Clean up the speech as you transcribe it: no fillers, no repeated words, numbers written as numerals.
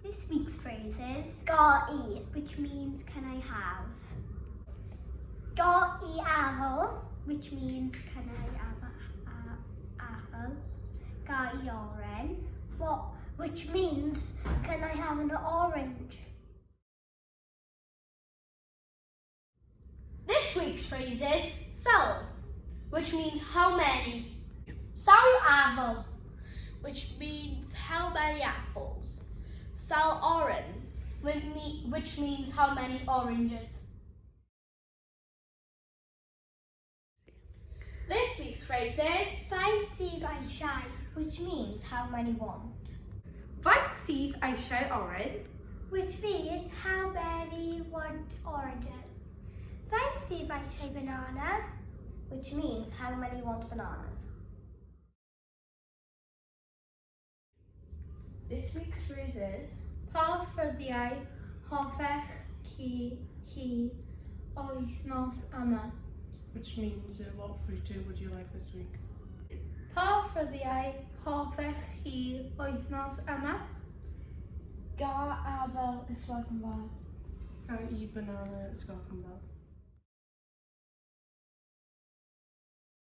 This week's phrase is Ga-i, which means can I have. Ga-i-apple, which means can I have an apple. Ga-i-oren, which means can I have an orange. This week's phrase is sawl, which means how many. Sawl-apple, which means how many apples. Sawl-oren, which means how many oranges. This week's phrase is Faint sydd eisiau, which means how many want. Faint sydd eisiau oren, Which means how many want oranges. Faint sydd eisiau banana, which means how many want bananas. This week's phrase is ffrwythau, hoffech, hi, wythnos yma. which means what ffrwythau would you like this week? Ffrwythau, hoffech, hi, wythnos yma. Ga-afel ysgolch yn fawr. I eat banana at Scotland.